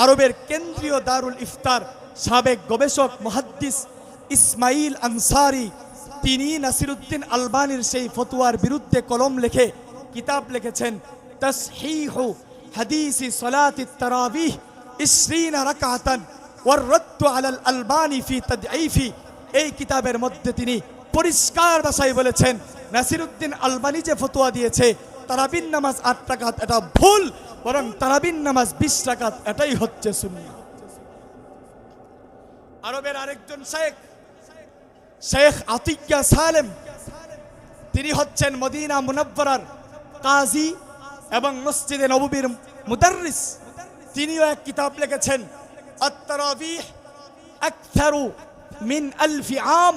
আরবের কেন্দ্রীয় দারুল ইফতার সাবেক গবেষক মুহাদ্দিস ইসমাইল আনসারী তিনি নাসিরউদ্দিন আলবানীর সেই ফতোয়ার বিরুদ্ধে কলম লিখে কিতাব লিখেছেন তাসহিহু হাদিসি সালাতিত তারাবিহ 20 রাকাতান ওয়ার রাদ্দু আলাল আলবানী ফি তাদঈফি। এই কিতাবের মধ্যে তিনি পরিষ্কার ভাষায় বলেছেন নাসিরউদ্দিন আলবানী যে ফতোয়া দিয়েছে তারাবির নামাজ 8 রাকাত এটা ভুল, বরং তারাবির নামাজ 20 রাকাত এটাই হচ্ছে সুন্নাহ। আরবের আরেকজন শেখ আতিয়া সালেম তিনি হচ্ছেন মদিনা মুনাব্বরার কাজী এবং মসজিদে নববীর মুদাররিস। তিনিও এক কিতাব লিখেছেন আত-তারাবিহ আকসারু মিন আলফি আম।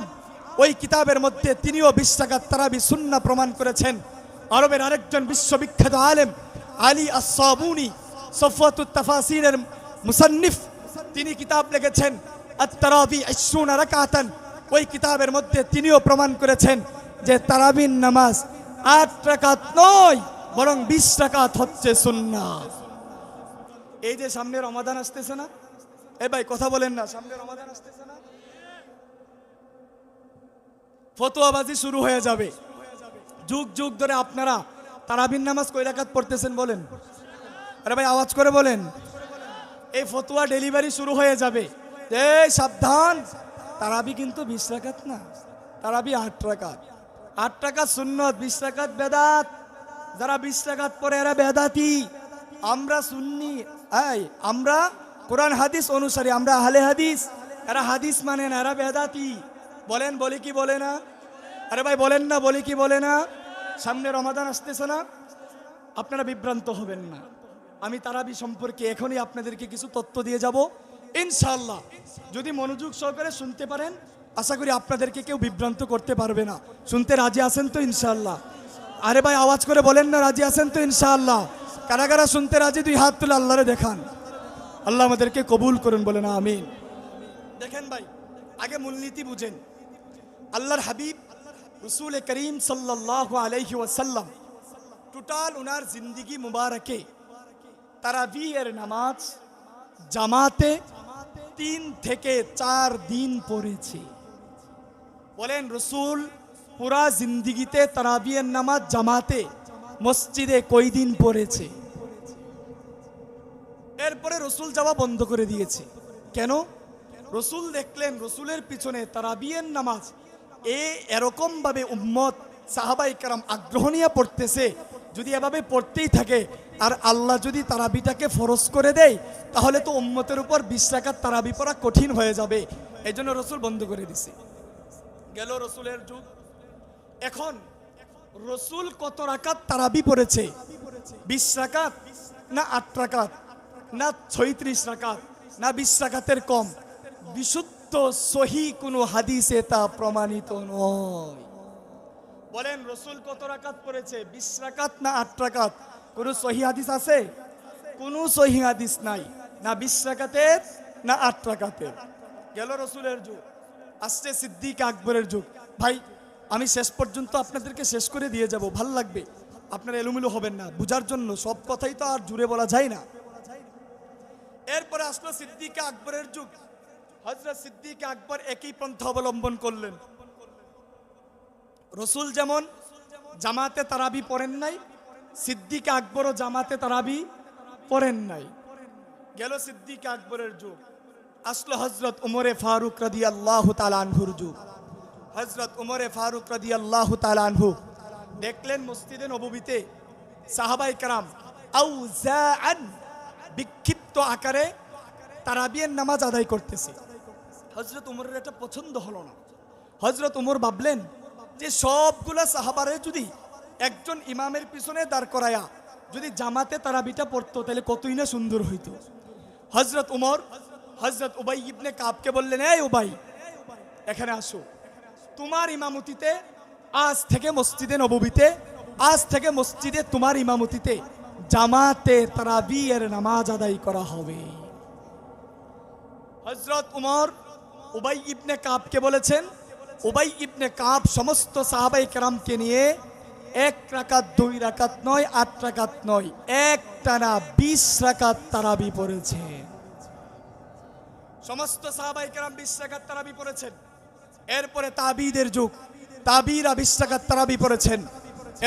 ওই কিতাবের মধ্যে তিনিও 20 রাকাত তারাবি সুন্নাহ প্রমাণ করেছেন। আরবের আরেকজন বিশ্ববিখ্যাত আলেম আলী আস-সাবুনি সফওয়াতুত তাফাসিরের মুসান্নিফ তিনি কিতাব লিখেছেন আত-তারাবি 20 রাকাতান। ওই কিতাবের মধ্যে তিনিও প্রমাণ করেছেন যে তারাবির নামাজ 8 রাকাত নয় বরং 20 রাকাত হচ্ছে সুন্নাহ। এই যে সামনে রমাদান আসতেছে না, এ ভাই কথা বলেন না, সামনে রমাদান আসতেছে না, ফতোয়াবাজি শুরু হয়ে যাবে। যুগ যুগ ধরে আপনারা তারাবির নামাজ কয় রাকাত পড়তেছেন বলেন? আরে ভাই আওয়াজ করে বলেন। এই ফতোয়া ডেলিভারি শুরু হয়ে যাবে। এই সাবধান, তারাবি কিন্তু 20 রাকাত না, তারাবি 8 রাকাত। 8 রাকাত সুন্নত, 20 রাকাত বেদাত। যারা 20 রাকাত পড়ে এরা বেদাতি। আমরা সুন্নি, আমরা কোরআন হাদিস অনুসারী, আমরা আহলে হাদিস। এরা হাদিস মানে না, এরা বেদাতি। বলেন, বলি কি বলে না? আরে ভাই বলেন না, বলি কি বলে না? সামনে রমাদান আসতেছে না, আপনারা বিভ্রান্ত হবেন না। আমি তারাবি সম্পর্কে এখনই আপনাদেরকে কিছু তথ্য দিয়ে যাব ইনশাআল্লাহ। যদি মনোযোগ সহকারে শুনতে পারেন আশা করি আপনাদেরকে কেউ বিভ্রান্ত করতে পারবে না। শুনতে রাজি আছেন তো ইনশাআল্লাহ? আরে ভাই আওয়াজ করে বলেন না, রাজি আছেন তো ইনশাআল্লাহ? কারা কারা শুনতে রাজি 2 হাত তুলে আল্লাহরে দেখান। আল্লাহ আমাদেরকে কবুল করুন, বলেন আমিন। দেখেন ভাই, আগে মূলনীতি বুঝেন। আল্লাহর হাবিব রাসূল করিম সাল্লাল্লাহু আলাইহি ওয়াসাল্লাম টোটাল উনার জিন্দেগি মুবারকে তারাবিহের নামাজ জামাতে 3 থেকে 4 দিন পড়েছে। বলেন রাসূল পুরা জিন্দেগিতে তারাবিহের নামাজ জামাতে মসজিদে কয় দিন পড়েছে? এরপরে রাসূল যাওয়া বন্ধ করে দিয়েছে। কেন? রাসূল দেখলেন রাসূলের পিছনে তারাবিহের নামাজ এরকম ভাবে উম্মত সাহাবায়ে কেরাম আগ্রহ নিয়ে পড়তেছে, যদি এভাবে পড়তেই থাকে আর আল্লাহ যদি তারাবিটাকে ফরজ করে দেয় তাহলে তো উম্মতের উপর 20 রাকাত তারাবি পড়া কঠিন হয়ে যাবে। এই জন্য রাসূল বন্ধ করে দিছে। গেল রাসূলের যুগ। এখন রাসূল কত রাকাত তারাবি পড়েছে? 20 রাকাত না 8 রাকাত না 36 রাকাত না 20 রাকাতের কম? বিশুদ্ধ সহিহ কোনো হাদিসে তা প্রমাণিত নয়। বলেন রাসূল কত রাকাত পড়েছে? 20 রাকাত না 8 রাকাত? কোন সহিহ হাদিস আছে? কোন সহিহ হাদিস নাই। না 20 রাকাতের না 8 রাকাতের। গেল রাসূলের যুগ, আসছে সিদ্দিক আকবরের যুগ। ভাই আমি শেষ পর্যন্ত আপনাদেরকে শেষ করে দিয়ে যাব, ভাল লাগবে, আপনারা এলোমেলো হবেন না। বুঝার জন্য সব কথাই তো আর জুড়ে বলা যায় না। এরপরে আসলো সিদ্দিক আকবরের যুগ। হযরত সিদ্দিক আকবর একই পন্থা অবলম্বন করলেন। রাসূল যেমন জামাতে তারাবি পড়েন নাই, সিদ্দিক আকবরও জামাতে তারাবি পড়েন নাই। গেল সিদ্দিক আকবরের যুগ। আসলো হযরত উমরে ফারুক রাদিয়াল্লাহু তাআলা আনহুর যুগ। হযরত উমরে ফারুক রাদিয়াল্লাহু তাআলা আনহু দেখলেন মসজিদে নববীতে সাহাবায়ে কেরাম আউযাআন বিক্ষিপ্ত আকারে তারাবির নামাজ আদায় করতেছে। হযরত উমরের এটা পছন্দ হলো না। হযরত উমর ভাবলেন যে সবগুলা সাহাবারে যদি একজন ইমামের পিছনে দাঁড় করায়া যদি জামাতে তারাবিটা পড়তো তাহলে কতই না সুন্দর হইতো। হযরত উমর হযরত উবাই ইবনে কাবকে বললেন, এই উবাই এখানে আসো, তোমার ইমামতিতে আজ থেকে মসজিদে নববীতে, আজ থেকে মসজিদে তোমার ইমামতিতে জামাতে তারাবির নামাজ আদায় করা হবে। হযরত উমর উবাই ইবনে কাবকে বলেছেন। উবাই ইবনে কাব সমস্ত সাহাবায়ে কেরামকে নিয়ে 1 রাকাত 2 রাকাত নয়, 8 রাকাত নয়, একটানা 20 রাকাত তারাবি পড়েছে। সমস্ত সাহাবায়ে কেরাম 20 রাকাত তারাবি পড়েছেন। এরপরে তাবিদের যুগ, তাবিরা 20 রাকাত তারাবি পড়েছেন।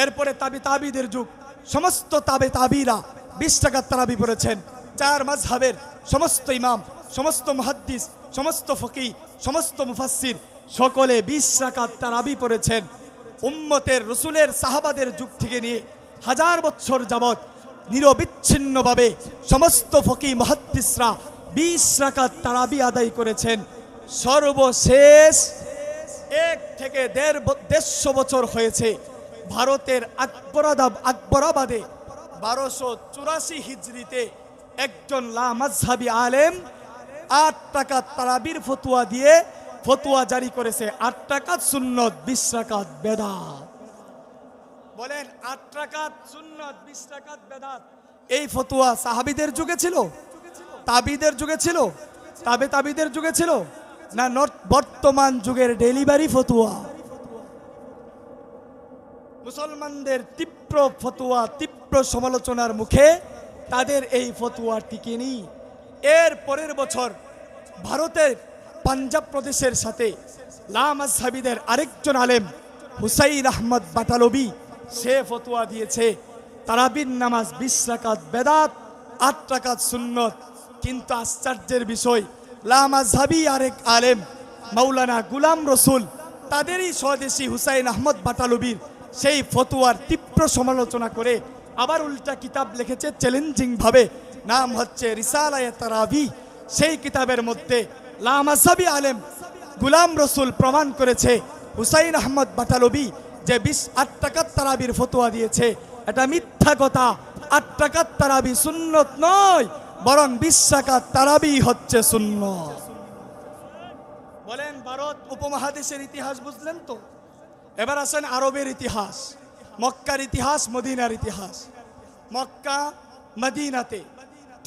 এরপরে তাবিদের যুগ, সমস্ত তাবিরা 20 রাকাত তারাবি পড়েছেন। চার মাযহাবের সমস্ত ইমাম, সমস্ত মুহাদ্দিস, সমস্ত ফকিহ, সমস্ত মুফাসসির সকলে 20 রাকাত তারাবি পড়েছেন। উম্মতের রাসূলের সাহাবাদের যুগ থেকে নিয়ে হাজার বছর যাবত নিরবিচ্ছিন্নভাবে সমস্ত ফকিহ মুহাদ্দিসরা 20 রাকাত তারাবি আদায় করেছেন। সর্বশেষ 1 থেকে 150 বছর হয়েছে ভারতের আকবরাবাদে 1284 হিজরিতে একজন লামাযহাবী আলেম 8 রাকাত তারাবির ফতোয়া দিয়ে ফতোয়া জারি করেছে। 8 রাকাত সুন্নত, 20 রাকাত বেদাত। বলেন 8 রাকাত সুন্নত, 20 রাকাত বেদাত। এই ফতোয়া সাহাবীদের যুগে ছিল, তাবিদের যুগে ছিল, তাবিদের যুগে ছিল না বর্তমান যুগের ডেলিভারি ফতোয়া? মুসলমানদের তীব্র ফতোয়া, তীব্র সমালোচনার মুখে তাদের এই ফতোয়া টিকেনি। এর পরের বছর ভারতের পাঞ্জাব প্রদেশের সাথে লামাযহাবীদের আরেকজন আলেম হুসাইন আহমদ বাটালবি সে ফতোয়া দিয়েছে তারাবির নামাজ 20 রাকাত বেদাত, 8 রাকাত সুন্নত। কিন্তু আশ্চর্যের বিষয়, লামাযহাবী আরেক আলেম মাওলানা গুলাম রসুল তাদেরই স্বদেশী হুসাইন আহমদ বাটালবির সেই ফতোয়ার তীব্র সমালোচনা করে আবার উল্টা কিতাব লিখেছে চ্যালেঞ্জিং ভাবে, নাম হচ্ছে রিসালায়ে তারাবি। সেই কিতাবের মধ্যে লামাযহাবী আলেম গুলাম রসুল প্রমাণ করেছে হুসাইন আহমদ বাটালবি যে 8 রাকাত তারাবির ফতোয়া দিয়েছে, এটা মিথ্যা কথা। 8 রাকাত তারাবি সুন্নত নয়, বরং 20 রাকাত তারাবি হচ্ছে সুন্নত। বলেন ভারত উপমহাদেশের ইতিহাস বুঝলেন তো? এবার আসেন আরবের ইতিহাস, মক্কার ইতিহাস, মদিনার ইতিহাস। মক্কা মদিনাতে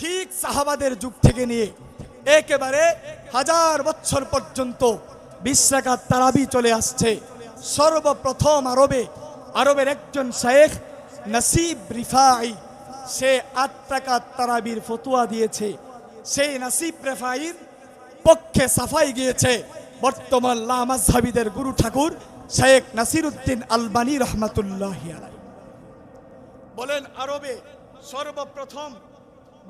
ঠিক সাহাবাদের যুগ থেকে নিয়ে একেবারে হাজার বছর পর্যন্ত 20 রাকাত তারাবি চলে আসছে। সর্বপ্রথম আরবের একজন শায়েখ নসিব রিফাই সে 8 রাকাত তারাবির ফতোয়া দিয়েছে। সেই নসিব রিফাইর পক্ষে সাফাই গিয়েছে বর্তমান লামাযহাবীদের গুরু ঠাকুর শেখ নাসিরউদ্দিন আলবানী রহমাতুল্লাহি আলাইহি। বলেন আরবে সর্বপ্রথম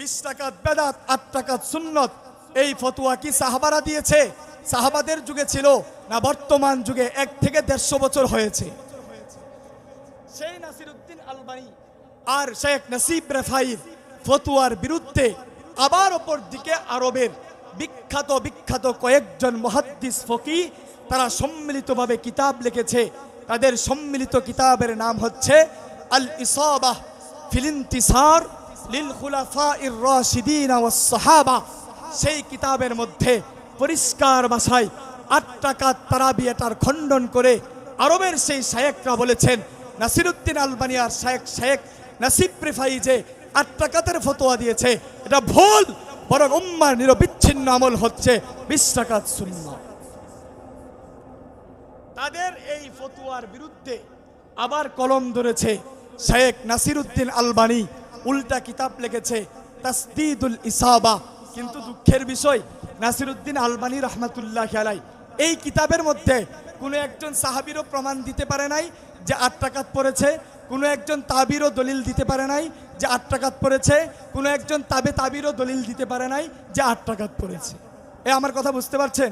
20 রাকাত বেদাত, 8 রাকাত সুন্নত, এই ফতোয়া কি সাহাবারা দিয়েছে? সাহাবাদের যুগে ছিল না বর্তমান যুগে 1 থেকে 150 বছর হয়েছে? সেই নাসিরউদ্দিন আলবানী আর শেখ নসিব রিফাইর ফতোয়ার বিরুদ্ধে আবার অপর দিকে আরবের বিখ্যাত কয়েকজন মুহাদ্দিস ফকিহ তারা সম্মিলিতভাবে কিতাব লিখেছে। তাদের সম্মিলিত কিতাবের নাম হচ্ছে আল ইসাবাহ ফিল ইনতিসার লিল খুলাফাইর রাশিদিন ওয়াস সাহাবা। সেই কিতাবের মধ্যে পরিষ্কার ভাষায় 8 রাকাত তারাবি এটার খণ্ডন করে আরবের সেই শায়েখরা বলেছেন নাসিরউদ্দিন আলবানী আর শেখ নসিব রিফাই যে 8 রাকাতের ফতোয়া দিয়েছে এটা ভুল, বরং উম্মার নিরবিচ্ছিন্ন আমল হচ্ছে 20 রাকাত সুন্নাত। তাদের এই ফতোয়ার বিরুদ্ধে আবার কলম ধরেছে শেখ নাসিরউদ্দিন আলবানী, উল্টা কিতাব লিখেছে তাসদীদুল ইসাবা। কিন্তু দুঃখের বিষয় নাসিরউদ্দিন আলবানী রহমাতুল্লাহি আলাইহি এই কিতাবের মধ্যে কোনো একজন সাহাবীরও প্রমাণ দিতে পারে নাই যে 8 রাকাত পড়েছে, কোনো একজন তাবিরও দলিল দিতে পারে নাই যে 8 রাকাত পড়েছে, কোনো একজন তাবিরও দলিল দিতে পারে নাই যে 8 রাকাত পড়েছে। আমার কথা বুঝতে পারছেন?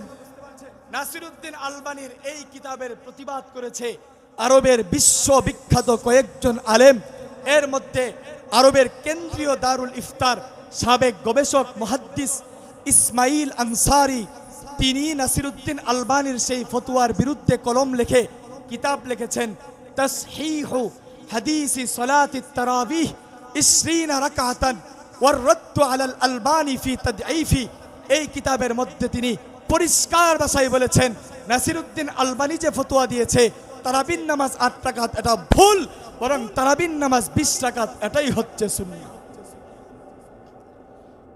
নাসিরউদ্দিন আলবানীর এই কিতাবের প্রতিবাদ করেছে আরবের বিশ্ববিখ্যাত কয়েকজন আলেম। এর মধ্যে আরবের কেন্দ্রীয় দারুল ইফতার সাবেক গবেষক মুহাদ্দিস ইসমাইল আনসারী, তিনি নাসিরউদ্দিন আলবানীর সেই ফতোয়ার বিরুদ্ধে কলম লিখে কিতাব লিখেছেন তাসহিহু হাদিসি সালাতিত তারাবিহ 20 রাকাতান ওয়ার রাদ্দু আলাল আলবানী ফি তাদঈফি। এই কিতাবের মধ্যে তিনি পরিষ্কার ভাষায় বলেছেন নাসিরউদ্দিন আলবানী যে ফতোয়া দিয়েছে তারাবির নামাজ 8 রাকাত এটা ভুল, বরং তারাবির নামাজ 20 রাকাত এটাই হচ্ছে সুন্নাত।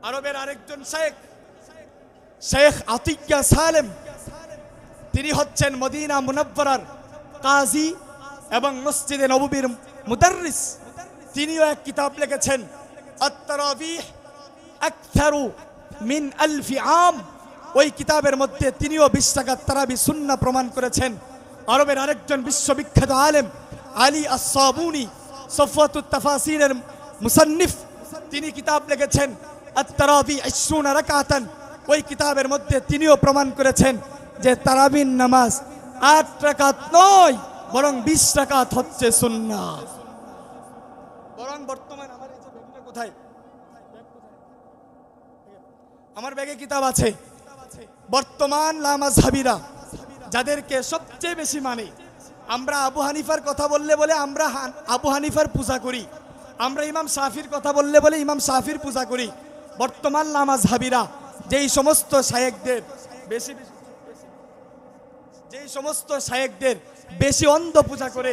আরবের আরেকজন শেখ আতিকিয়া সালেম, তিনি হচ্ছেন মদিনা মুনাব্বারার কাজী এবং মসজিদে নববীর মুদাররিস। তিনিও এক কিতাব লিখেছেন আত-তারাবিহ আকসারু মিন আলফি আম ওই কিতাবের মধ্যে তিনিও 20 রাকাত তারাবি সুন্নাহ প্রমাণ করেছেন। আরবের আরেকজন বিশ্ববিখ্যাত আলেম আলী আস-সাবুনি সফওয়াতুত তাফাসিরের মুসান্নিফ, তিনি কিতাব লিখেছেন আত-তারাবি 20 রাকাতান। ওই কিতাবের মধ্যে তিনিও প্রমাণ করেছেন যে তারাবির নামাজ 8 রাকাত নয়, বরং 20 রাকাত হচ্ছে সুন্নাহ। বরং বর্তমান আমার এই যে ব্যাগটা কোথায়, আমার ব্যাগে কিতাব আছে। বর্তমান লামাযহাবীরা যাদেরকে সবচেয়ে বেশি মানে, আমরা আবু হানিফার কথা বললে বলে আমরা আবু হানিফার পূজা করি, আমরা ইমাম শাফির কথা বললে বলে ইমাম শাফির পূজা করি। বর্তমান লামাযহাবীরা যেই সমস্ত শায়েখদের বেশি অন্ধ পূজা করে,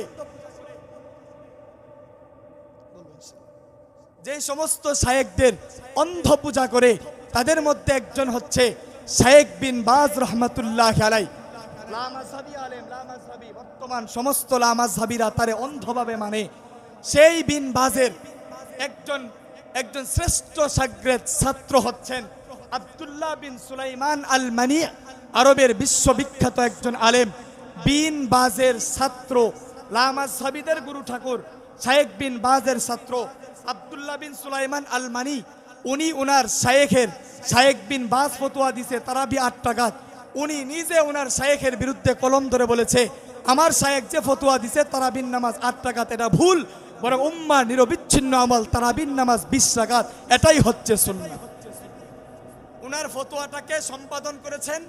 যেই সমস্ত শায়েখদের অন্ধ পূজা করে, তাদের মধ্যে একজন হচ্ছে শায়েখ বিন বাজ রহমাতুল্লাহ আলাই। লামাযহাবী আলেম, লামাযহাবী, বর্তমান সমস্ত লামাযহাবীরা তারে অন্ধভাবে মানে। সেই বিন বাজের একজন শ্রেষ্ঠ শাগরেদ ছাত্র হচ্ছেন আব্দুল্লাহ বিন সুলাইমান আল মানি, আরবের বিশ্ববিখ্যাত একজন আলেম। বিন বাজের ছাত্র, লামাযহাবীদের গুরু ঠাকুর শায়েখ বিন বাজের ছাত্র আব্দুল্লাহ বিন সুলাইমান আল মানি, উনি উনার শায়েখ বিন বাজ ফতোয়া দিছে তারাবি 8 রাকাত। উনি নিজে উনার শায়েখের বিরুদ্ধে কলম ধরে বলেছে, আমার শায়েখ যে ফতোয়া দিছে তারাবির নামাজ 8 রাকাত এটা ভুল, বরং উম্মাহ নিরবিচ্ছিন্ন আমল তারাবির নামাজ 20 রাকাত, এটাই হচ্ছে সুন্নাহ। উনার ফতোয়াটাকে সম্পাদন করেছেন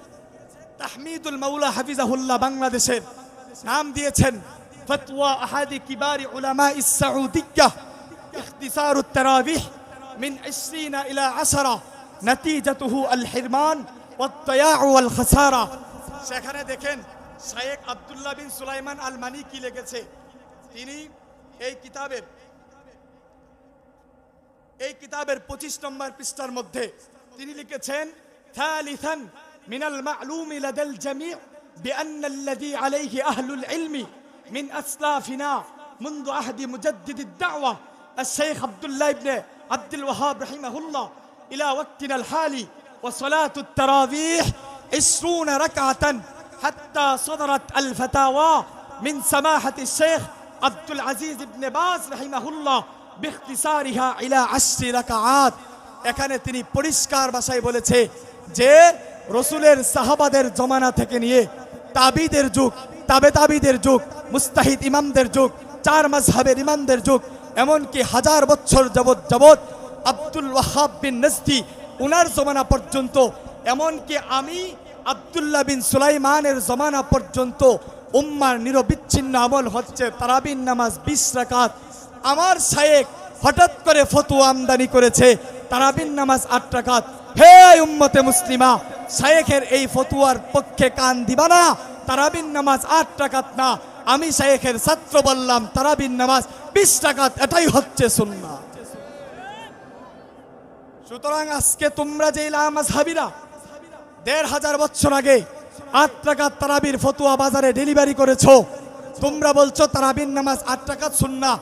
তাহমিদুল মাওলা হাফিজাহুল্লাহ, বাংলাদেশের। নাম দিয়েছেন ফতওয়া আহাদি কিবারি উলামা ইস-সাউদিয়্যাহ ইখতিসারুত তারাবিহ মিন 20 ইলা 10 নতিজাতুহু আল হিরমান ওয়াত তায়াউ ওয়াল খাসারা। সেখানে দেখেন শায়েখ আব্দুল্লাহ বিন সুলাইমান আল মানি কি লিখেছে। তিনি এই কিতাবের 25 নম্বর পৃষ্ঠার মধ্যে তিনি লিখেছেন, থালিথান মিনাল মা'লুমি লাদাল জামি' বিআন্না আল্লাযী আলাইহি আহলুল ইলমি মিন আসলাফিনা মুনযু আহদি মুজাদ্দিদিদ দাওয়া الشيخ عبد الله بن عبد الوهاب رحمه الله إلى وقتنا الحالي وصلاة التراويح 20 ركعة حتى صدرت الفتاوى من سماحة الشيخ عبد العزيز بن باز رحمه الله باختصارها إلى 10 ركعات। এখানে তিনি পরিষ্কার ভাষায় বলেছে যে রাসূলের সাহাবাদের জমানা থেকে নিয়ে তাবিদের যুগ, তাবিদের যুগ, মুস্তাহিদ ইমামদের যুগ, 4 মাযহাবের ইমামদের যুগ, এমনকি 1000 বছর যাবত আব্দুল ওয়াহাব বিন নাজদি উনার জমানা পর্যন্ত, এমনকি আমি আব্দুল্লাহ বিন সুলাইমানের জমানা পর্যন্ত উম্মার নিরবিচ্ছিন্ন আমল হচ্ছে তারাবির নামাজ 20 রাকাত। আমার শায়েখ হঠাৎ করে ফতোয়া আমদানি করেছে তারাবির নামাজ 8 রাকাত। হে উম্মতে মুসলিমা, শায়েখের এই ফতোয়ার পক্ষে কান দিবা না। তারাবির নামাজ 8 রাকাত না, আমি শায়েখের ছাত্র বললাম তারাবির নামাজ 20 রাকাত, এটাই হচ্ছে সুন্নাহ। সুতরাং আজকে তোমরা যে লামাযহাবীরা 1500 বছর আগে 8 রাকাত তারাবির ফতোয়া বাজারে ডেলিভারি করেছো, তোমরা বলছো তারাবির নামাজ 8 রাকাত সুন্নাহ।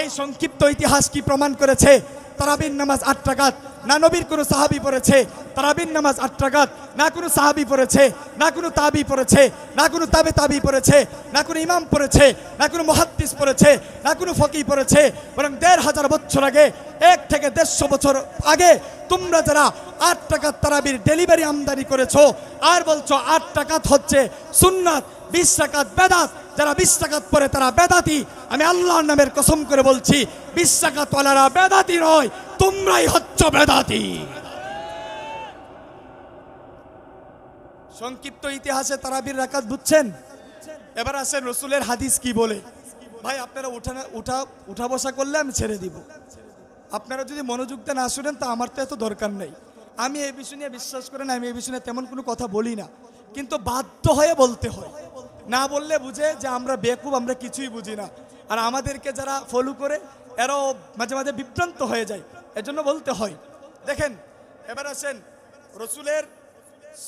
এই সংক্ষিপ্ত ইতিহাস কি প্রমাণ করেছে তারাবির নামাজ 8 রাকাত? না নবীর কোন সাহাবী পড়েছে তারাবির নামাজ 8 রাকাত, না কোনো সাহাবী পড়েছে, না কোনো তাবি পড়েছে, না কোনো তাবি পড়েছে, না কোনো ইমাম পড়েছে, না কোনো মুহাদ্দিস পড়েছে, না কোনো ফকি পড়েছে। বরং 1500 বছর আগে, 1 থেকে 150 বছর আগে তোমরা যারা 8 রাকাত তারাবির ডেলিভারি আমদানি করেছো আর বলছো 8 রাকাত হচ্ছে সুন্নাত, 20 রাকাত বেদাত। যারা 20 রাকাত পড়ে তারা বেদাতি। আমি আল্লাহর নামের কসম করে বলছি 20 রাকাত ওয়ালারা বেদাতি নয়, তোমরাই হচ্ছ বেদাতি। সংক্ষিপ্ত ইতিহাসে তারাবির রাকাত বুঝছেন? এবার আসেন রাসূলের হাদিস কি বলে। ভাই আপনারা উঠা বসা করলে আমি ছেড়ে দিব, আপনারা যদি মনোযোগ দিয়ে না শুনেন তা আমার তো এত দরকার নেই। আমি এই বিষয় নিয়ে বিশ্বাস করেন, আমি এই বিষয় নিয়ে তেমন কোনো কথা বলি না, কিন্তু বাধ্য হয়ে বলতে হয়। না বললে বুঝে যে আমরা বেকুব, আমরা কিছুই বুঝি না। আর আমাদেরকে যারা ফলো করে এরাও মাঝে মাঝে বিভ্রান্ত হয়ে যায়, এজন্য বলতে হয়। দেখেন এবার আসেন রাসূলের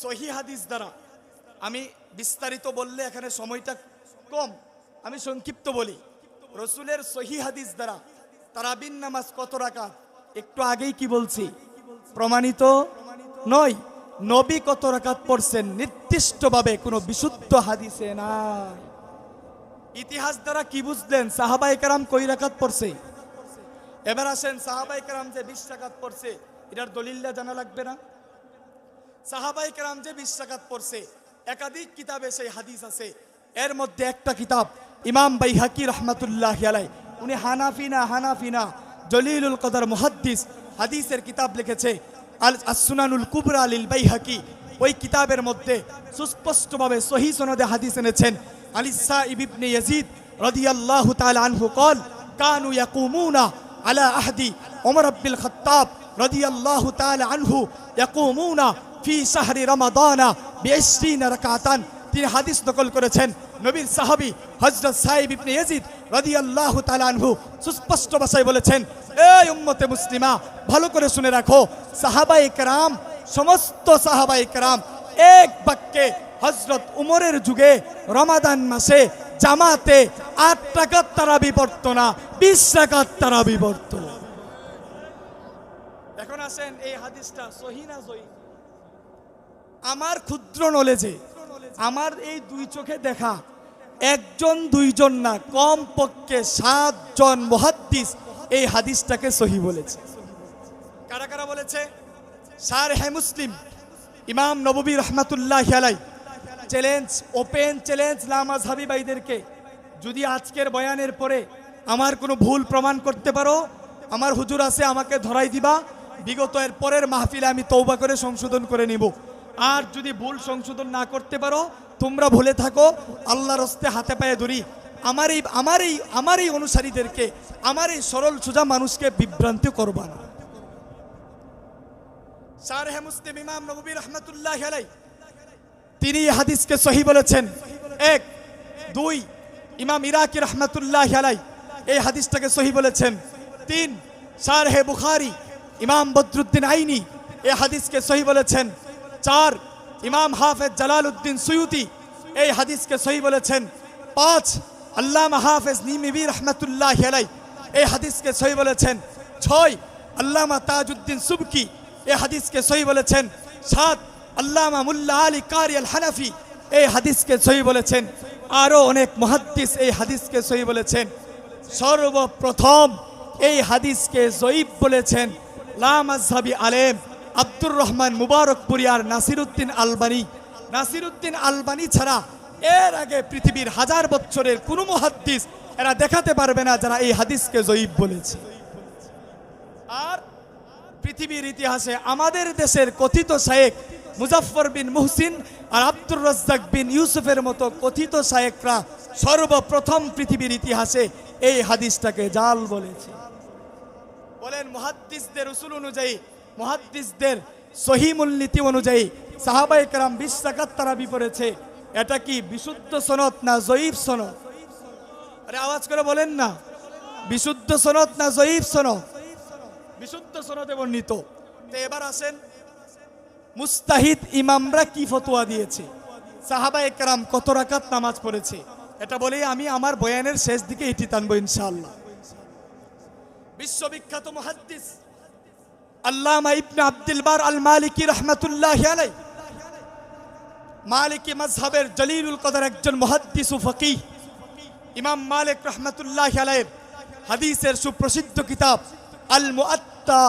সহি হাদিস দ্বারা, আমি বিস্তারিত বললে এখানে সময়টা কম, আমি সংক্ষিপ্ত বলি। রাসূলের সহি হাদিস দ্বারা তারাবির নামাজ কত রাকাত একটু আগেই কি বলছি, প্রমাণিত নয়। নবী কত রাকাত পড়ছেন নির্দিষ্টভাবে কোনো বিশুদ্ধ হাদিসে নাই। ইতিহাস দ্বারা কি বুঝলেন? সাহাবায়ে কেরাম কয় রাকাত পড়ছে? এবার আসেন, সাহাবায়ে কেরাম যে 20 রাকাত পড়ছে এটার দলিলটা জানা লাগবে না? সাহাবায়ে কেরাম যে 20 রাকাত পড়ছে একাধিক কিতাবে সেই হাদিস আছে। এর মধ্যে একটা কিতাব ইমাম বাইহাকি রহমাতুল্লাহি আলাইহি, উনি হানাফি না জলিলুল কদর মুহাদ্দিস, হাদিসের কিতাব লিখেছে আস-সুনানুল কুবরা লিল বাইহাকি। ওই কিতাবের মধ্যে সুস্পষ্টভাবে সহিহ সনদে হাদিস এনেছেন। আলী সাইব ইবনে ইয়াজিদ রাদিয়াল্লাহু তাআলা আনহু قال كانوا يقومون على عهد عمر بن الخطاب رضي الله تعالى عنه يقومون في شهر رمضان ب20 ركعة। তিনি হাদিস নকল করেছেন নবীর সাহাবী হযরত সাইব ইবনে ইয়াজিদ রাদিয়াল্লাহু তাআলা আনহু সুস্পষ্ট ভাষায় বলেছেন, এই উম্মতে মুসলিমা ভালো করে শুনে রাখো, সাহাবায়ে কেরাম, সমস্ত সাহাবায়ে কেরাম এক বাক্যে হযরত উমরের যুগে রমাদান মাসে জামাতে 8 রাকাত তারাবি পড়তো না, 20 রাকাত তারাবি পড়তো। এখন আসেন, এই হাদিসটা সহিহ না জয়ীফ? আমার ক্ষুদ্র নলেজে, আমার এই দুই চোখে দেখা একজন দুইজন না, কম পক্ষে 7 জন মুহাদ্দিস এই হাদিসটাকে সহিহ বলেছে। কারা কারা বলেছে? শারহে মুসলিম ইমাম নববী রহমাতুল্লাহি আলাইহি। চ্যালেঞ্জ, ওপেন চ্যালেঞ্জ লামাযহাবী ভাইদেরকে, যদি আজকের বয়ানের পরে আমার কোনো ভুল প্রমাণ করতে পারো, আমার হুজুর আছে, আমাকে ধরাই দিবা, বিগত এর পরের মাহফিলে আমি তওবা করে সংশোধন করে নিব। আর যদি ভুল সংশোধন না করতে পারো, তোমরা ভুলে থাকো, আল্লাহর হস্তে হাতে পায়ে ধরি, আমার এই অনুসারীদেরকে, আমার এই সরল সোজা মানুষকে বিভ্রান্তি করবা না। শারহে মুসলিম ইমাম নববী রহমাতুল্লাহি আলাইহি তিনি এই হাদিসকে সহিহ বলেছেন। 1 2 ইমাম ইরাকি রহমাতুল্লাহি আলাইহি এই হাদিসটাকে সহিহ বলেছেন। 3 শারহে বুখারী ইমাম বদরুদ্দিন আইনি এই হাদিসকে সহিহ বলেছেন। 4 ইমাম হাফেজ জালালউদ্দিন সুয়ুতি এই হাদিসকে সহিহ বলেছেন। 5 আল্লামা হাফেজ নিমিবি রহমাতুল্লাহি আলাইহি এই হাদিসকে সহিহ বলেছেন। 6 আল্লামা তাজউদ্দিন সুবকি এই হাদিসকে সহিহ বলেছেন। 7 আল্লামা মুল্লা আলী কারি আল হানাফি এই হাদিসকে সহিহ বলেছেন। আরো অনেক মুহাদ্দিস এই হাদিসকে সহিহ বলেছেন। সর্বপ্রথম এই হাদিসকে জয়ীফ বলেছেন লামাযহাবী আলেম আব্দুর রহমান মুবারকপুরি আর নাসিরউদ্দিন আলবানী। নাসিরউদ্দিন আলবানী ছাড়া এর আগে পৃথিবীর 1000 বছরের কোনো মুহাদ্দিস এরা দেখাতে পারবে না যারা এই হাদিসকে জয়ীফ বলেছে। আর পৃথিবীর ইতিহাসে আমাদের দেশের কথিত শায়েখ মুজাফফর বিন মুহসিন আর আব্দুর রাজ্জাক বিন ইউসুফের মতো কথিত শায়েখরা সর্বপ্রথম পৃথিবীর ইতিহাসে এই হাদিসটাকে জাল বলেছে। বলেন, মুহাদ্দিসদের উসুল অনুযায়ী, মুহাদ্দিসদের সহিহ মূলনীতি অনুযায়ী সাহাবায়ে কেরাম 20 রাকাত তারাবি পড়েছে। এটা কি বিশুদ্ধ সনদ না জয়ীফ সনদ? আরে আওয়াজ করে বলেন না, বিশুদ্ধ সনদ না জয়ীফ সনদ? বিশুদ্ধ সনদে বর্ণিত। তো এবার আসেন, মুস্তাহিদ ইমামরা কি ফতোয়া দিয়েছে, সাহাবায়ে কেরাম কত রাকাত নামাজ পড়েছে, এটা বলেই আমি আমার বয়ানের শেষ দিকে এটি টানবো ইনশাআল্লাহ। বিশ্ববিখ্যাত মুহাদ্দিস আল্লামা ইবনে আব্দুল বার আল মালিকি রহমাতুল্লাহি আলাইহি, মালিকি মাযহাবের জলিলুল কদর একজন মুহাদ্দিস ও ফকিহ, ইমাম মালিক রহমাতুল্লাহি আলাইহি হাদিসের সুপ্রসিদ্ধ কিতাব আল মুআত্তা,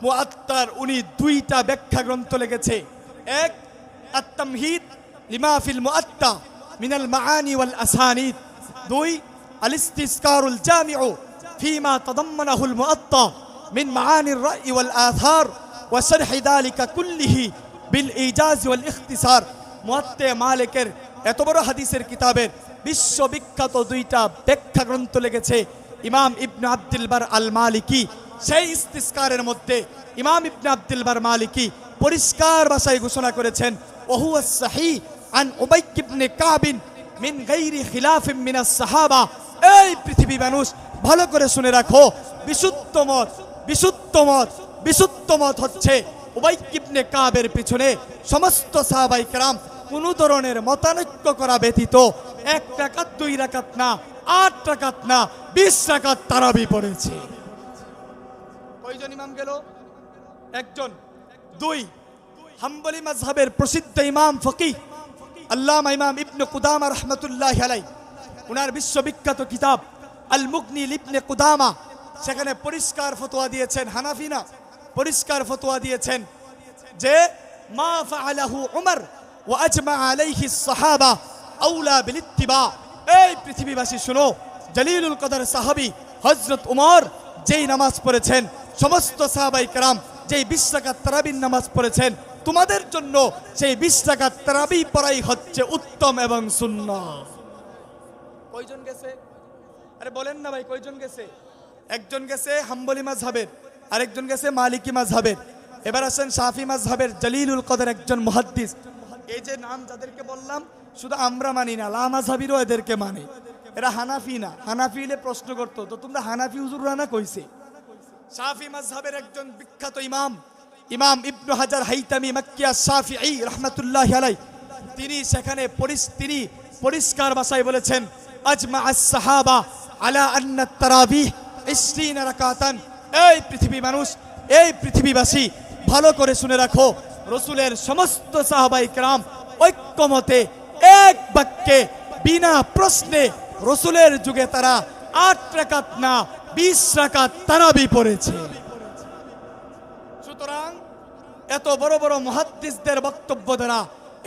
মুআত্তার উনি 2টা ব্যাখ্যা গ্রন্থ লিখেছে। 1 আত-তামহিদ লিমা ফিল মুআত্তা মিনাল মাআনি ওয়াল আসানিদ। 2 আল-ইস্তিসকারুল জামিউ ফিমা তাদাম্মানাহুল মুআত্তা মিন মাআনির রা'ই ওয়াল আথার ওয়া শারহি যালিকা কুল্লিহি বিল ইজাজ ওয়াল ইখতিসার। মুআত্তা মালিকের এত বড় হাদিসের কিতাবের বিশ্ববিখ্যাত 2টা ব্যাখ্যা গ্রন্থ লিখেছে ইমাম ইবনে আব্দুল বার আল মালিকি। সেই ইস্তিসকারের মধ্যে ইমাম ইবনে আব্দুল বার মালিকি পরিষ্কার ভাষায় ঘোষণা করেছেন, ওহুয়া সহিহ আন উবাই ইবনে কাব মিন গায়রি খিলাফিন মিনাস সাহাবা। এই পৃথিবী মানুষ ভালো করে শুনে রাখো, বিশুদ্ধ মত, বিশুদ্ধ মত, বিশুদ্ধ মত হচ্ছে উবাই ইবনে কাবের পিছনে সমস্ত সাহাবায়ে কেরাম কোন ধরনের মতানৈক্য করা ব্যতীত 1 রাকাত 2 রাকাত না, 8 রাকাত না, 20 রাকাত তারাবি পড়েছে। কয়জন ইমাম গেল? একজন। 2 হাম্বলি মাযহাবের প্রসিদ্ধ ইমাম ফকিহ আল্লামা ইমাম ইবনে কুদামা রাহমাতুল্লাহি আলাইহি, ওনার বিশ্ববিখ্যাত কিতাব আল মুগনি ইবনে কুদামা, সেখানে পরিষ্কার ফতোয়া দিয়েছেন, হানাফি না, পরিষ্কার ফতোয়া দিয়েছেন যে মা ফাআলাহু উমর ওয়া আজমা আলাইহি সাহাবা আউলা বিল ইত্তিবা। এই পৃথিবীবাসী শুনো, জলিলুল কদর সাহাবী হযরত উমর যেই নামাজ পড়েছেন, সমস্ত সাহাবায়ে কেরাম যেই 20 রাকাত তারাবির নামাজ পড়েছেন, তোমাদের জন্য সেই 20 রাকাত তারাবি পড়াই হচ্ছে উত্তম এবং সুন্নাহ। কয়জন গেছে? আরে বলেন না ভাই, কয়জন গেছে? একজন গেছে হাম্বলি মাযহাবের, আরেকজন গেছে মালিকি মাযহাবের। এবার আসেন শাফি মাযহাবের জলিলুল কদর একজন মুহাদ্দিস। এই যে নাম যাদেরকে বললাম, শুধু আমরা মানি না, লা মাযহাবিরও এদেরকে মানে। এরা হানাফি না, হানাফি হলে প্রশ্ন করতো তো তোমরা হানাফি হুজুররা না কইছে। শাফি মাযহাবের একজন বিখ্যাত ইমাম, ইমাম ইবনে হাজার হাইতামি মাক্কি আশ-শাফিঈ রাহমাতুল্লাহি আলাইহি, তিনি সেখানে তিনি পরিষ্কার ভাষায় বলেছেন আজমা আস-সাহাবা আলা আন্না তারাবিহ 20 রাকাতান। এই পৃথিবী মানুষ, এই পৃথিবীবাসী ভালো করে শুনে রাখো, রাসূলের সমস্ত সাহাবায়ে কেরাম ঐক্যমতে এক বাক্যে বিনা প্রশ্নে রাসূলের যুগে তারা 8 রাকাত না 20 রাকাত তারাবি পড়েছে। সুতরাং এত বড় বড় মুহাদ্দিসদের বক্তব্য দ্বারা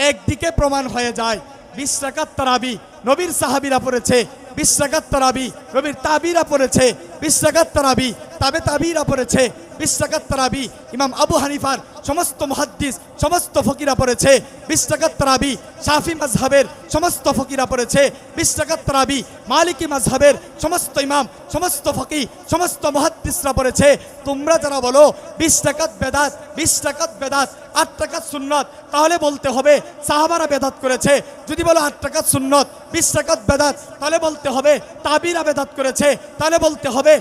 একদিকে প্রমাণ হয়ে যায় 20 রাকাত তারাবি নবীর সাহাবীরা পড়েছে, 20 রাকাত তারাবি নবীর তাবিরা পড়েছে, 20 রাকাত তারাবি তাবে তাবিরা পড়েছে, 20 রাকাত তারাবি ইমাম আবু হানিফার সমস্ত মুহাদ্দিস সমস্ত ফকিরা পড়েছে, 20 রাকাত তারাবি শাফি মাযহাবের সমস্ত ফকিরা পড়েছে, 20 রাকাত তারাবি মালিকি মাযহাবের সমস্ত ইমাম সমস্ত ফকিহ সমস্ত মুহাদ্দিসরা পড়েছে। তোমরা যারা বলো 20 রাকাত বেদাত, 20 রাকাত বেদাত, 8 রাকাত সুন্নাত, তাহলে বলতে হবে সাহাবারা বেদাত করেছে। যদি বলো 8 রাকাত সুন্নাত 20 রাকাত বেদাত, তাহলে বলতে হবে তাবিরা বেদাত করেছে, তাহলে বলতে হবে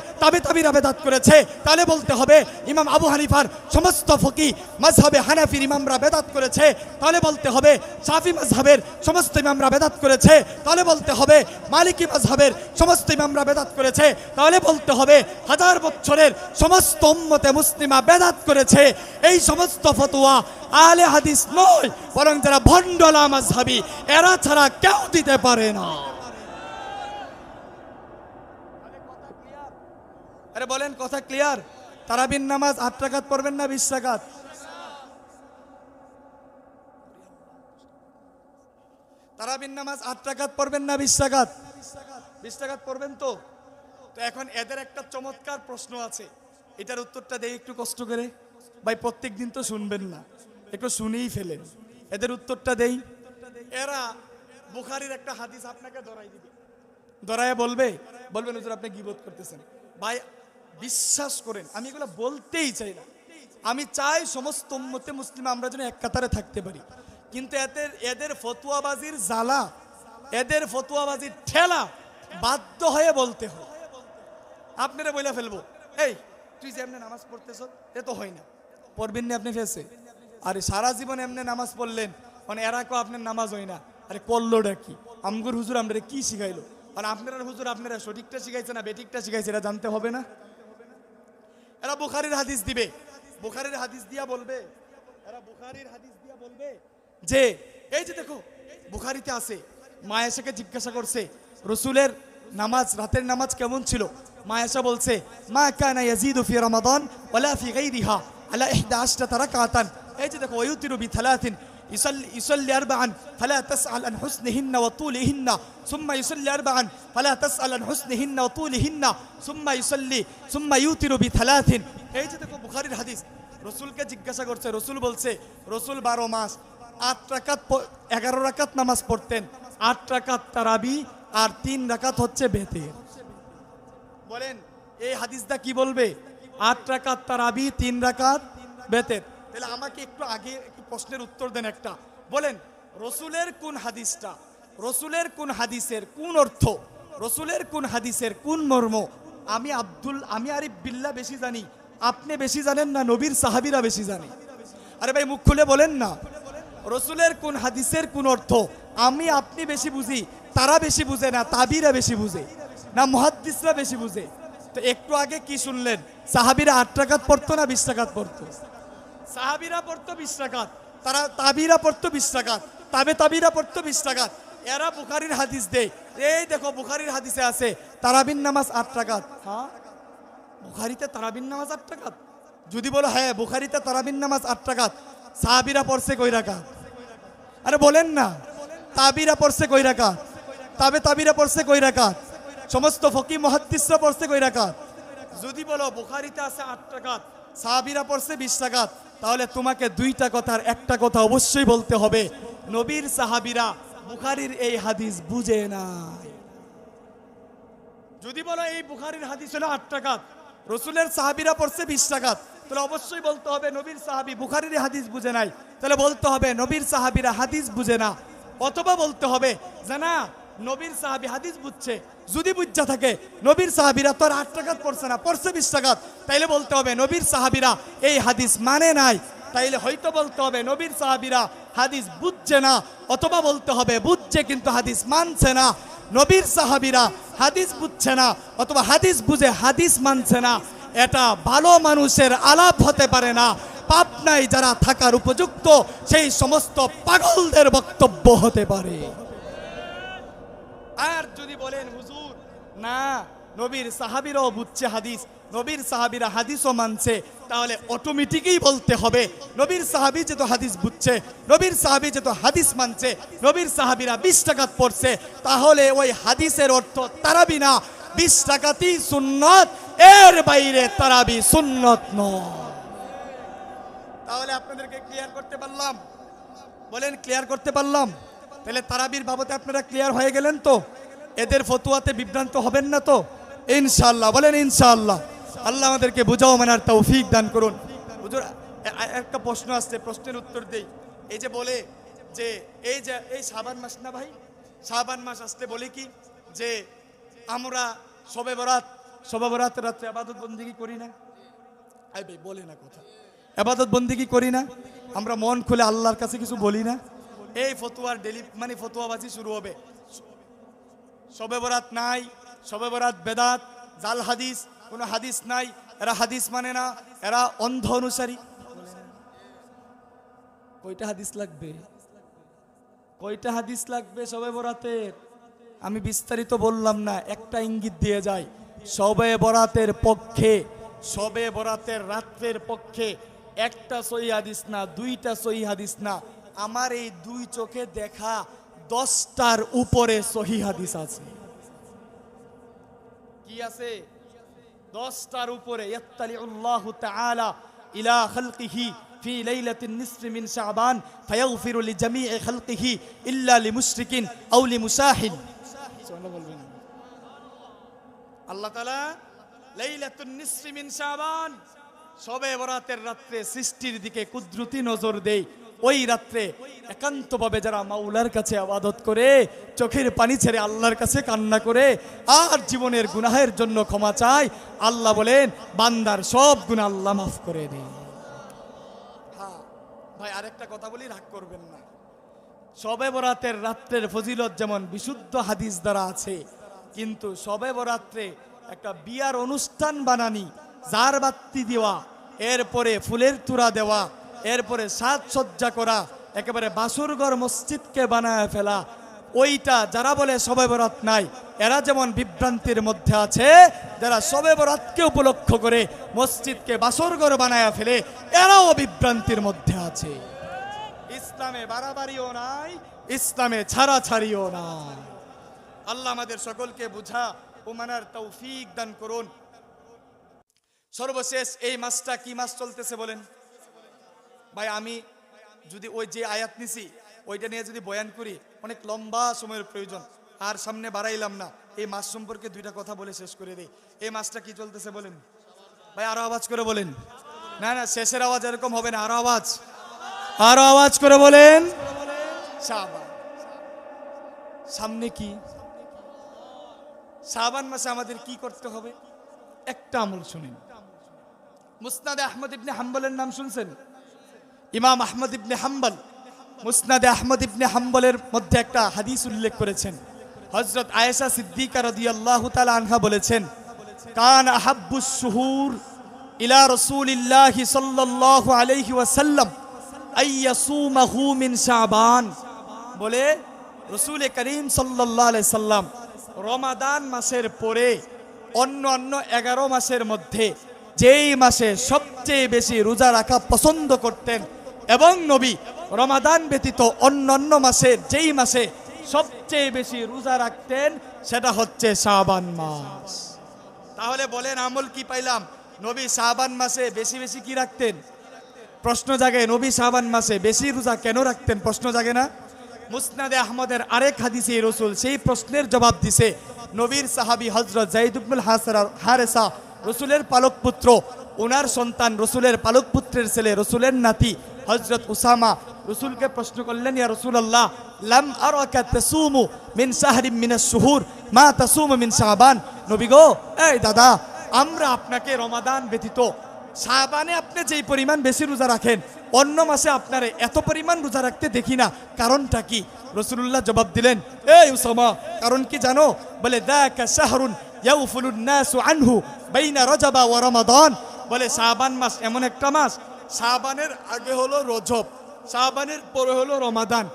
তাবিরা বেদাত করেছে, তাহলে বলতে হবে ইমাম আবু হানিফার সমস্ত ফকিহ মাযহাবে হানাফির ইমামরা বেদাত করেছে, তাহলে বলতে হবে শাফি মাযহাবের সমস্ত ইমামরা বেদাত করেছে, তাহলে বলতে হবে মালিকি মাযহাবের সমস্ত ইমামরা বেদাত করেছে, তাহলে বলতে হবে 1000 বছরের সমস্ত উম্মতে মুসলিমা বেদাত করেছে। এই সমস্ত ফতোয়া আহলে হাদিস নয়, বরং যারা ভণ্ডলা মাযহাবী এরা ছাড়া কেউ দিতে পারে না। আরে বলেন, কথা ক্লিয়ার? তারাবির নামাজ 8 রাকাত পড়বেন না 20 রাকাত? তারাবির নামাজ 8 রাকাত পড়বেন না 20 রাকাত? 20 রাকাত পড়বেন তো। তো এখন এদের একটা চমৎকার প্রশ্ন আছে, এটার উত্তরটা দেই একটু কষ্ট করে। ভাই প্রত্যেক দিন তো শুনবেন না, একটু শুনেই ফেলেন। এদের উত্তরটা দেই। এরা বুখারীর একটা হাদিস আপনাকে ধরাই দিবে, ধরায় বলবেন হুজুর আপনি গীবত করতেছেন। ভাই বিশ্বাস করেন, আমি এগুলো বলতেই চাই না। আমি চাই সমস্ত উম্মতে মুসলিম আমরা যেন এক কাতারে থাকতে পারি, কিন্তু এদের ফতোয়াবাজির জ্বালা, এদের ফতোয়াবাজির ঠেলা বাধ্য হয়ে বলতে হয়। আপনারা বইলা ফেলবো, এই তুই যে এমনি নামাজ পড়তেছ, এ তো হয় না, পড়বেন না আপনি ফেসে। আরে সারা জীবন এমনি নামাজ পড়লেন, মানে এরা কেউ আপনার নামাজ হয় না। আরে করলোটা কি? আমগুর হুজুর আমরা কি শিখাইলো? আর আপনারা হুজুর আপনারা সঠিকটা শিখাইছে না বেঠিকটা শিখাইছে, এটা জানতে হবে না? এরা বুখারীর হাদিস দিবে, বুখারীর হাদিস দিয়া বলবে, এরা বুখারীর হাদিস দিয়া বলবে যে এই যে দেখো বুখারীতে আছে, মা আয়েশাকে জিজ্ঞাসা করছে রাসূলের নামাজ, রাতের নামাজ কেমন ছিল? মা আয়েশা বলছে মা কানা ইয়াজিদু ফি রমাদান ওয়ালা ফি গায়রিহা আলা 11 রাকাতান। এই যে দেখো ওয়ায়ুতিরু বি 3 يصلي 4 فلا تسأل عن حسنهن وطولهن ثم يصلي 4 فلا تسأل عن حسنهن وطولهن ثم يوتر ب3। এই যে দেখো বুখারীর হাদিস, রাসূলকে জিজ্ঞাসা করছে, রাসূল বলছে রাসূল 12 মাস 8 রাকাত 11 রাকাত নামাজ পড়তেন, 8 রাকাত তারাবি আর 3 রাকাত হচ্ছে বেতের। বলেন এই হাদিসটা কি বলবে? 8 রাকাত তারাবি 3 রাকাত বেতের। তাহলে আমাকে একটু আগে একটু প্রশ্নের উত্তর দেন একটা, বলেন রাসূলের কোন হাদিসটা, রাসূলের কোন হাদিসের কোন অর্থ, রাসূলের কোন হাদিসের কোন মর্ম আমি আরিফ বিল্লাহ বেশি জানি, আপনি বেশি জানেন না নবীর সাহাবীরা বেশি জানে? আরে ভাই মুখ খুলে বলেন না, রাসূলের কোন হাদিসের কোন অর্থ আমি আপনি বেশি বুঝি, তারা বেশি বুঝে না, তাবিরা বেশি বুঝে না, মুহাদ্দিসরা বেশি বুঝে? তো একটু আগে কি শুনলেন? সাহাবীরা 8 রাকাত পড়তো না 20 রাকাত পড়তো? সাহাবীরা পড়তো 20 রাকাত, তারা তাবিরা পড়তো 20 রাকাত, তাবিরা পড়তো 20 রাকাত। এরা বুখারীর হাদিস দেয়, এই দেখো বুখারীর হাদিসে আছে তারাবির নামাজ 8 রাকাত। হ্যাঁ, বুখারীতে তারাবির নামাজ 8 রাকাত? যদি বলো হ্যাঁ বুখারীতে তারাবির নামাজ 8 রাকাত, সাহাবীরা পড়ছে কয় রাকাত? আরে বলেন না, তাবিরা পড়ছে কয় রাকাত? তাবিরা পড়ছে কয় রাকাত? সমস্ত ফকি মুহাদ্দিসরা পড়ছে কয় রাকাত? যদি বলো বুখারীতে আছে 8 রাকাত, সাহাবীরা পড়ছে 20 রাকাত, তাহলে তোমাকে দুইটা কথার একটা কথা অবশ্যই বলতে হবে, নবীর সাহাবীরা বুখারীর এই হাদিস বুঝে না। যদি বলো এই বুখারীর হাদিস হলো 8 রাকাত, রাসূলের সাহাবীরা পড়ছে 20 রাকাত, তাহলে অবশ্যই বলতে হবে নবীর সাহাবী বুখারীর হাদিস বুঝে নাই, তাহলে বলতে হবে নবীর সাহাবীরা হাদিস বুঝে না। অথবা বলতে হবে যে না, নবীর সাহাবী হাদিস বুঝছে, যদি বুঝা থাকে নবীর সাহাবীরা তো 8 রাকাত পড়ছে না, পড়ছে 20 রাকাত, তাইলে বলতে হবে নবীর সাহাবীরা এই হাদিস মানে নাই, তাইলে হয়তো বলতে হবে নবীর সাহাবীরা হাদিস বুঝছে না, অথবা বলতে হবে বুঝছে কিন্তু হাদিস মানছে না। নবীর সাহাবীরা হাদিস বুঝছে না অথবা হাদিস বুঝে হাদিস মানছে না, এটা ভালো মানুষের আলাপ হতে পারে না। পাবনায় যারা থাকার উপযুক্ত সেই সমস্ত পাগলদের বক্তব্য হতে পারে। আর যদি বলেন হুজুর না, নবীর সাহাবীরাও বুঝছে হাদিস, নবীর সাহাবীরা হাদিসও মানছে, তাহলে অটোমেটিকই বলতে হবে নবীর সাহাবী যেহেতু হাদিস বুঝছে, নবীর সাহাবী যেহেতু হাদিস মানছে, নবীর সাহাবীরা 20 রাকাত পড়ছে, তাহলে ওই হাদিসের অর্থ তারাবি না, 20 রাকাতই সুন্নত, এর বাইরে তারাবি সুন্নত নয়। তাহলে আপনাদেরকে ক্লিয়ার করতে পারলাম? বলেন ক্লিয়ার করতে পারলাম? তাহলে তারাবির বাবদে আপনারা ক্লিয়ার হয়ে গেলেন তো? এদের ফতুয়াতে বিভ্রান্ত হবেন না তো ইনশাআল্লাহ? বলেন ইনশাআল্লাহ। আল্লাহ আমাদেরকে বুঝাও মানার তৌফিক দান করুন। হুজুর একটা প্রশ্ন আসছে, প্রশ্নের উত্তর দেই। এই যে বলে যে এই শাবান মাস না ভাই, শাবান মাস আসলে বলে কি যে আমরা শবে বরাত রাত্রে ইবাদত বন্দেগী করি না? আই ভাই বলে না কথা, ইবাদত বন্দেগী করি না? আমরা মন খুলে আল্লাহর কাছে কিছু বলি না? এই ফতুয়ার মানে ফতুয়াবাজি শুরু হবে। শবে বরাত নাই, শবে বরাত বেদাত, জাল হাদিস, কোনো হাদিস নাই, এরা হাদিস মানে না, এরা অন্ধ অনুসারী। কয়টা হাদিস লাগবে? কয়টা হাদিস লাগবে শবে বরাতের? আমি বিস্তারিত বললাম না, একটা ইঙ্গিত দিয়ে যাই। শবে বরাতের পক্ষে, শবে বরাতের রাত্রের পক্ষে একটা সহি হাদিস না, দুইটা সহি হাদিস না, আমার এই দুই চোখে দেখা 10টার উপরে সহি হাদিস আছে। কি আছে? 10টার উপরে। ইয়াত্তালিউল্লাহু তাআলা ইলা খালকিহি ফি লাইলাতিন নিসফি মিন শাবান ফায়াগফিরু লিজামিই খালকিহি ইল্লা লিমুশরিকিন আও লিমুসাহিল। সুবহানাল্লাহ বলবেন। আল্লাহ তাআলা লাইলাতুন নিসফি মিন শাবান, শবে বরাতের রাত্রে সৃষ্টির দিকে কুদরতি নজর দেয়। ওই রাত্রে একান্তভাবে যারা মাওলার কাছে ইবাদত করে, চোখের পানি ছেড়ে আল্লাহর কাছে কান্না করে আর জীবনের গুনাহের জন্য ক্ষমা চায়, আল্লাহ বলেন বান্দার সব গুনাহ আল্লাহ মাফ করে দেয়। হ্যাঁ ভাই, আরেকটা কথা বলি, রাগ করবেন না। শবে বরাতের রাত্রের ফজিলত যেমন বিশুদ্ধ হাদিস দ্বারা আছে, কিন্তু শবে বরাত্রে একটা বিয়ার অনুষ্ঠান বানানি, জার বাতি দেওয়া, এরপরে ফুলের তুরা দেওয়া, এরপরে সাজসজ্জা করা, একেবারে বাসুরঘর মসজিদকে বানায় ফেলা, ওইটা যারা বলে শবে বরাত নাই, এরা যেমন বিভ্রান্তির মধ্যে আছে, যারা শবে বরাতকে উপলক্ষ করে মসজিদকে বাসুরঘর বানায় ফেলে, এরাও বিভ্রান্তির মধ্যে আছে। ইসলামে বাড়াবাড়িও নাই, ইসলামে ছাড়াছাড়িও নাই। আল্লাহ আমাদের সকলকে বুঝা ও মানার তৌফিক দান করুন। সর্বশেষ এই মাসটা কি মাস চলতেছে বলেন ভাই? আমি যদি ওই যে আয়াত নিছি ওইটা নিয়ে যদি বয়ান করি অনেক লম্বা সময়ের প্রয়োজন, আর সামনে বাড়াইলাম না। এই মাস সম্পর্কে দুইটা কথা বলে শেষ করে দেই। এই মাসটা কি চলতেছে বলেন ভাই? আরো আওয়াজ করে বলেন। না না, শেষের আওয়াজ এরকম হবে না, আরো আওয়াজ করে বলেন। শাবান। সামনে কি? শাবান মাসে আমাদের কি করতে হবে? একটা আমল শুনেন। মুসনাদে আহমদ ইবনে হাম্বলের নাম শুনছেন? ইমাম আহমদ ইবনে হাম্বল মুসনাদে আহমদ ইবনে হাম্বলের মধ্যে একটা হাদিস উল্লেখ করেছেন। হযরত আয়েশা সিদ্দিকা রাদিয়াল্লাহু তাআলা আনহা বলেছেন, কান আহাব্বুস শুহুর ইলা রাসূলিল্লাহি সাল্লাল্লাহু আলাইহি ওয়াসাল্লাম আইয়াসুমাহু মিন শাবান, বলে রাসূল করিম সাল্লাল্লাহু আলাইহি সাল্লাম রমাদান মাসের পরে অন্য 11 মাসের মধ্যে যেই মাসে সবচেয়ে বেশি রোজা রাখা পছন্দ করতেন, এবং নবী রমাদান ব্যতীত অন্যান্য মাসের যেই মাসে সবচেয়ে বেশি রোজা রাখতেন সেটা হচ্ছে শাবান মাস। তাহলে বলেন আমল কি পাইলাম? নবী শাবান মাসে বেশি বেশি কি রাখতেন? প্রশ্ন জাগে, নবী শাবান মাসে বেশি রোজা কেন রাখতেন? প্রশ্ন জাগে না? মুসনাদে আহমদের আরেক হাদিসে রাসূল সেই প্রশ্নের জবাব দিছে। নবীর সাহাবী হযরত যায়েদ ইবনুল হারেসা, রাসূলের পালক পুত্র, ওনার সন্তান রাসূলের পালক পুত্রের ছেলে, রাসূলের নাতি হযরত উসামা রাসূলকে প্রশ্ন করলেন, ইয়া রাসূলুল্লাহ, লাম আরাকা তাসুমু মিন শাহরিন মিনাশ শুহুর মা তাসুমু মিন শাবান। নবী গো, এই দাদা, আমরা আপনাকে রমাদান ব্যতীত শাবানে আপনি যেই পরিমাণ বেশি রোজা রাখেন, অন্য মাসে আপনারে এত পরিমাণ রোজা রাখতে দেখি না, কারণটা কি? রাসূলুল্লাহ জবাব দিলেন, এই উসামা, কারণ কি জানো? বলে যাকা শাহরুন ইয়াউফুলুন নাসু আনহু বাইনা রজব ওয়া রমাদান। বলে শাবান মাস এমন একটা মাস, শাবানের আগে হলো রজব, শাবানের পরে হলো রমাদান।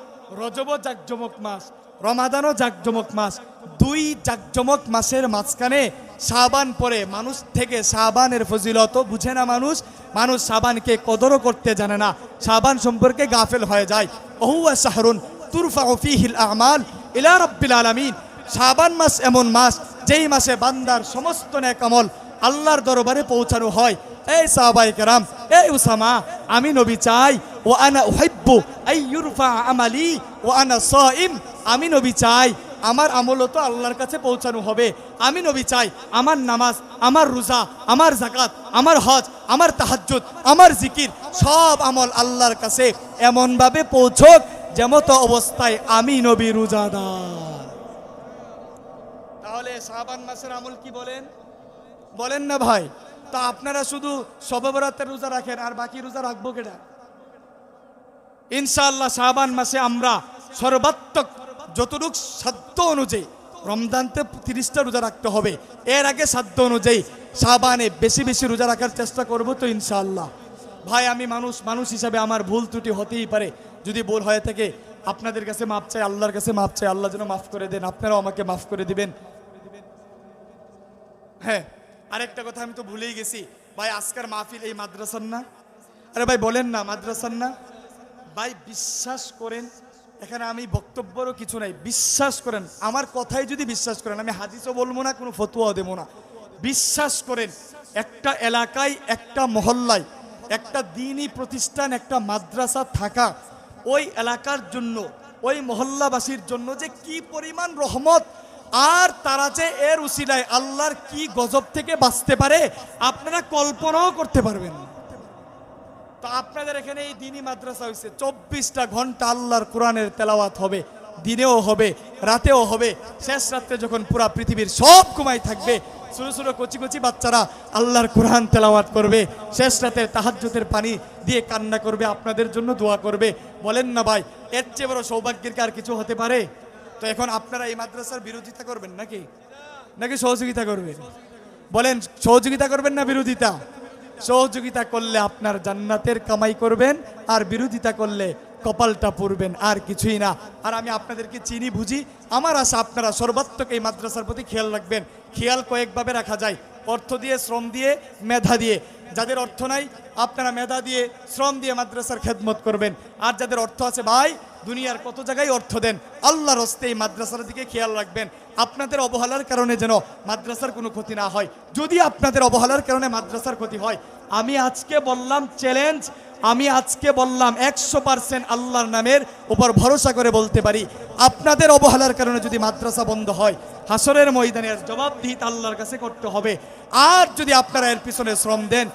রজবও জাকজমক মাস, রমাদানও জাকজমক মাস। দুই জাকজমক মাসের মাঝখানে শাবান পরে মানুষ থেকে শাবানের ফজিলত বুঝে না মানুষ, মানুষ শাবানকে কদরও করতে জানে না, শাবান সম্পর্কে গাফেল হয়ে যায়। ওহুয়া শাহরুন তুরফাউ ফীহিল আমাল ইলা রাব্বিল আলামিন। শাবান মাস এমন মাস যেই মাসে বান্দার সমস্ত নেক আমল আল্লাহর দরবারে পৌঁছানো হয়। এই সাহাবায়ে কেরাম, এই উসামা, আমি নবী চাই, ও আনা উহিব্বু আইয়ুরফা আমালি ও আনা সাইম, আমি নবী চাই আমার আমল তো আল্লাহর কাছে পৌঁছানো হবে। আমি নবী চাই আমার নামাজ, আমার রোজা, আমার যাকাত, আমার হজ, আমার তাহাজ্জুদ, আমার জিকির, সব আমল আল্লাহর কাছে এমনভাবে পৌঁছক যেমতো অবস্থায় আমি নবী রোজাদার। তাহলে শাবান মাসের আমল কি বলেন? বলেন না ভাই? তা আপনারা শুধু শবে বরাতের রোজা রাখেন, আর বাকি রোজা রাখবো কেটা? ইনশাআল্লাহ শাবান মাসে আমরা সর্বাত্মক যতটুক সাধ্য অনুযায়ী, রমজানতে 30টা রোজা রাখতে হবে, এর আগে সাধ্য অনুযায়ী শাবানে বেশি বেশি রোজা রাখার চেষ্টা করব তো ইনশাআল্লাহ। ভাই, আমি মানুষ হিসাবে আমার ভুল ত্রুটি হতেই পারে। যদি ভুল হয়ে থাকে আপনাদের কাছে মাপ চাই, আল্লাহর কাছে মাপ চাই, আল্লাহ যেন মাফ করে দেন, আপনারাও আমাকে মাফ করে দিবেন। হ্যাঁ, আরেকটা কথা আমি তো ভুলেই গেছি ভাই, আজকের মাহফিল এই মাদ্রাসার না? আরে ভাই বলেন না, মাদ্রাসার না? ভাই বিশ্বাস করেন, এখানে আমি বক্তব্যরও কিছু নাই, বিশ্বাস করেন, আমার কথাই যদি বিশ্বাস করেন, আমি হাদিসও বলবো না, কোনো ফতোয়াও দেবো না, বিশ্বাস করেন, একটা এলাকায়, একটা মহল্লায় একটা দ্বীনি প্রতিষ্ঠান, একটা মাদ্রাসা থাকা ওই এলাকার জন্য, ওই মহল্লাবাসীর জন্য যে কি পরিমাণ রহমত, আর তারা যে এর উসিলায় আল্লাহর কি গজব থেকে বাঁচতে পারে আপনারা কল্পনাও করতে পারবেন না। তো আপনাদের এখানে এই দ্বীনি মাদ্রাসা হয়েছে, 24টা ঘন্টা আল্লাহর কোরআনের তেলাওয়াত হবে, দিনেও হবে, রাতেও হবে। শেষ রাত্রে যখন পুরা পৃথিবীর সব ঘুমাই থাকবে, ছোট ছোট কচি কচি বাচ্চারা আল্লাহর কোরআন তেলাওয়াত করবে, শেষ রাতে তাহাজ্জুদের পানি দিয়ে কান্না করবে, আপনাদের জন্য দোয়া করবে। বলেন না ভাই, এর চেয়ে বড় সৌভাগ্যের কি আর কিছু হতে পারে? তো এখন আপনারা এই মাদ্রাসার বিরোধিতা করবেন নাকি নাকি সহযোগিতা করবেন? বলেন, সহযোগিতা করবেন না বিরোধিতা? সহযোগিতা করলে আপনার জান্নাতের কামাই করবেন, আর বিরোধিতা করলে কপালটা পুড়বেন, আর কিছুই না। আর আমি আপনাদেরকে চিনি, বুঝি, আমার আশা আপনারা সর্বাত্মক এই মাদ্রাসার প্রতি খেয়াল রাখবেন। খেয়াল কয়েকভাবে রাখা যায়, অর্থ দিয়ে, শ্রম দিয়ে, মেধা দিয়ে। যাদের অর্থ নাই আপনারা মেধা দিয়ে, শ্রম দিয়ে মাদ্রাসার খেদমত করবেন। আর যাদের অর্থ আছে ভাই, দুনিয়ার কত জায়গায় অর্থ দেন, আল্লাহর হস্তে এই মাদ্রাসার দিকে খেয়াল রাখবেন। আপনাদের অবহেলার কারণে যেন মাদ্রাসার কোনো ক্ষতি না হয়। যদি আপনাদের অবহেলার কারণে মাদ্রাসার ক্ষতি হয়, আমি আজকে বললাম চ্যালেঞ্জ, আমি আজকে বললাম 100% আল্লাহর নামের উপর ভরসা করে বলতে পারি, আপনাদের অবহেলার কারণে যদি মাদ্রাসা বন্ধ হয়, হাসরের ময়দানের জবাবদিহিতা আল্লাহর কাছে করতে হবে। আর যদি আপনারা এর পিছনে শ্রম দেন,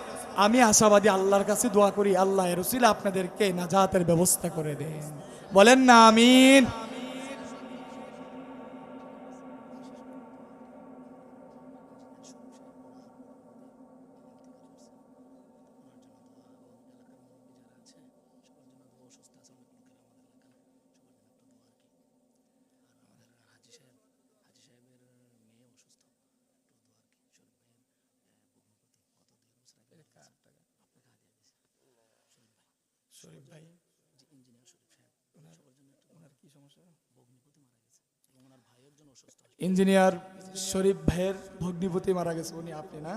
আমি আশাবাদী, আল্লাহর কাছে দোয়া করি, আল্লাহ এর উসিলা আপনাদেরকে নাজাতের ব্যবস্থা করে দেন। বলেন না আমিন? শরীফ ভাই ইঞ্জিনিয়ার শরীফ ভাইয়ের ভগ্নিপতি মারা গেছে, উনি আপনি না?